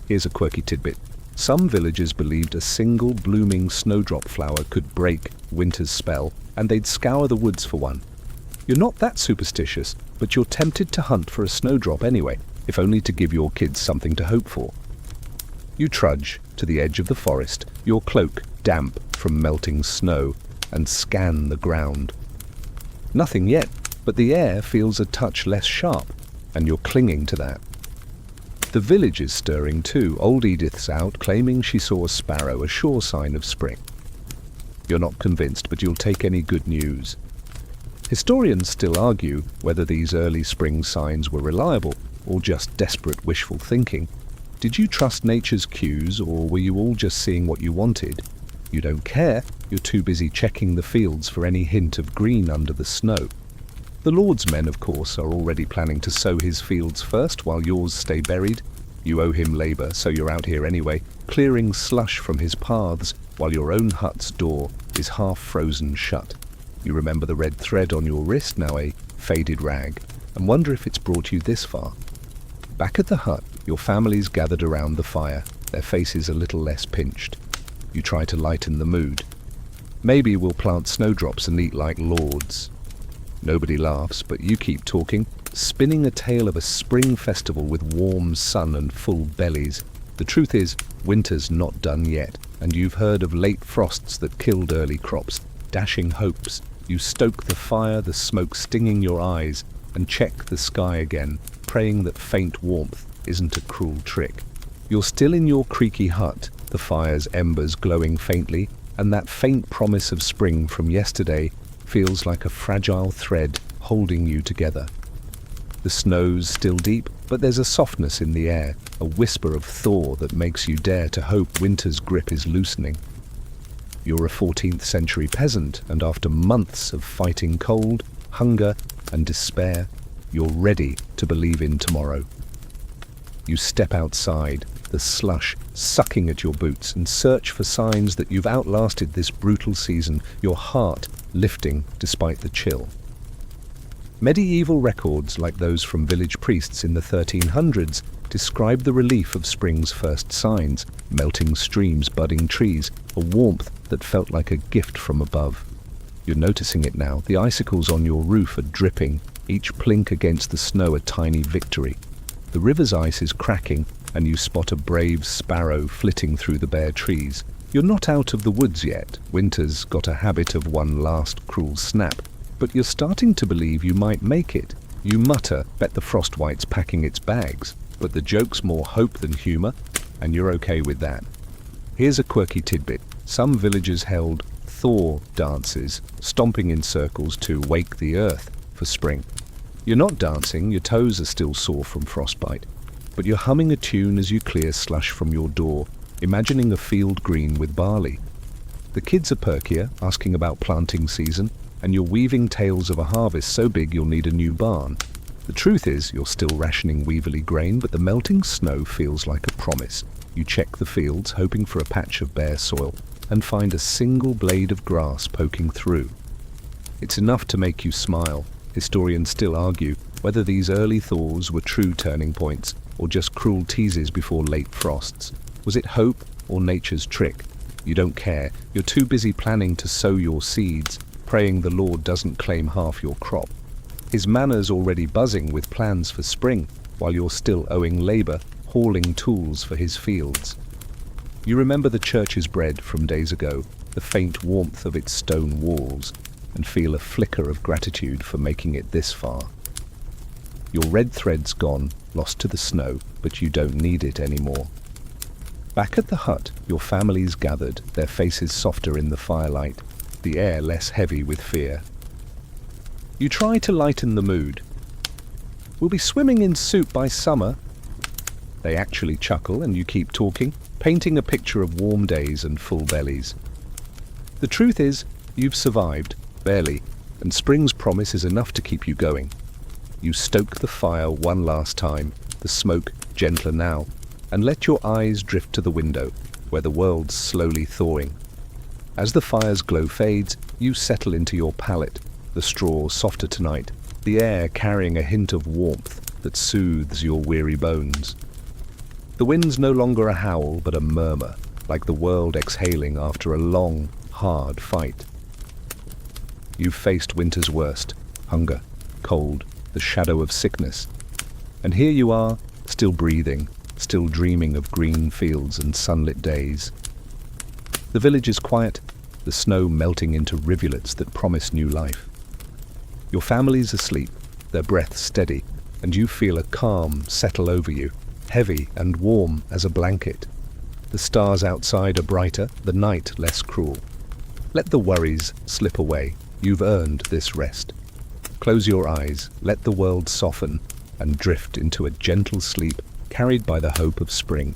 Here's a quirky tidbit. Some villagers believed a single blooming snowdrop flower could break winter's spell, and they'd scour the woods for one. You're not that superstitious, but you're tempted to hunt for a snowdrop anyway, if only to give your kids something to hope for. You trudge to the edge of the forest, your cloak damp from melting snow, and scan the ground. Nothing yet, but the air feels a touch less sharp, and you're clinging to that. The village is stirring too. Old Edith's out, claiming she saw a sparrow, a sure sign of spring. You're not convinced, but you'll take any good news. Historians still argue whether these early spring signs were reliable or just desperate wishful thinking. Did you trust nature's cues, or were you all just seeing what you wanted? You don't care. You're too busy checking the fields for any hint of green under the snow. The Lord's men, of course, are already planning to sow his fields first while yours stay buried. You owe him labor, so you're out here anyway, clearing slush from his paths while your own hut's door is half frozen shut. You remember the red thread on your wrist, now a faded rag, and wonder if it's brought you this far. Back at the hut, your family's gathered around the fire, their faces a little less pinched. You try to lighten the mood. Maybe we'll plant snowdrops and eat like lords. Nobody laughs, but you keep talking, spinning a tale of a spring festival with warm sun and full bellies. The truth is, winter's not done yet, and you've heard of late frosts that killed early crops, dashing hopes. You stoke the fire, the smoke stinging your eyes, and check the sky again, praying that faint warmth isn't a cruel trick. You're still in your creaky hut, the fire's embers glowing faintly, and that faint promise of spring from yesterday feels like a fragile thread holding you together. The snow's still deep, but there's a softness in the air, a whisper of thaw that makes you dare to hope winter's grip is loosening. You're a 14th century peasant, and after months of fighting cold, hunger, and despair, you're ready to believe in tomorrow. You step outside, the slush sucking at your boots, and search for signs that you've outlasted this brutal season, your heart lifting despite the chill. Medieval records, like those from village priests in the 1300s, describe the relief of spring's first signs: melting streams, budding trees, a warmth that felt like a gift from above. You're noticing it now. The icicles on your roof are dripping, each plink against the snow a tiny victory. The river's ice is cracking, and you spot a brave sparrow flitting through the bare trees. You're not out of the woods yet. Winter's got a habit of one last cruel snap, but you're starting to believe you might make it. You mutter, bet the frostwhite's packing its bags, but the joke's more hope than humour, and you're okay with that. Here's a quirky tidbit. Some villagers held thaw dances, stomping in circles to wake the earth for spring. You're not dancing, your toes are still sore from frostbite, but you're humming a tune as you clear slush from your door, imagining a field green with barley. The kids are perkier, asking about planting season, and you're weaving tales of a harvest so big you'll need a new barn. The truth is, you're still rationing Weevilly grain, but the melting snow feels like a promise. You check the fields, hoping for a patch of bare soil, and find a single blade of grass poking through. It's enough to make you smile. Historians still argue whether these early thaws were true turning points, or just cruel teases before late frosts. Was it hope or nature's trick? You don't care. You're too busy planning to sow your seeds, praying the Lord doesn't claim half your crop. His manor's already buzzing with plans for spring, while you're still owing labour, hauling tools for his fields. You remember the church's bread from days ago, the faint warmth of its stone walls, and feel a flicker of gratitude for making it this far. Your red thread's gone, lost to the snow, but you don't need it anymore. Back at the hut, your family's gathered, their faces softer in the firelight, the air less heavy with fear. You try to lighten the mood. We'll be swimming in soup by summer. They actually chuckle, and you keep talking, painting a picture of warm days and full bellies. The truth is, you've survived, barely, and spring's promise is enough to keep you going. You stoke the fire one last time, the smoke gentler now, and let your eyes drift to the window, where the world's slowly thawing. As the fire's glow fades, you settle into your pallet, the straw softer tonight, the air carrying a hint of warmth that soothes your weary bones. The wind's no longer a howl, but a murmur, like the world exhaling after a long, hard fight. You've faced winter's worst: hunger, cold, the shadow of sickness. And here you are, still breathing, still dreaming of green fields and sunlit days. The village is quiet, the snow melting into rivulets that promise new life. Your family's asleep, their breath steady, and you feel a calm settle over you, heavy and warm as a blanket. The stars outside are brighter, the night less cruel. Let the worries slip away. You've earned this rest. Close your eyes, let the world soften, and drift into a gentle sleep carried by the hope of spring.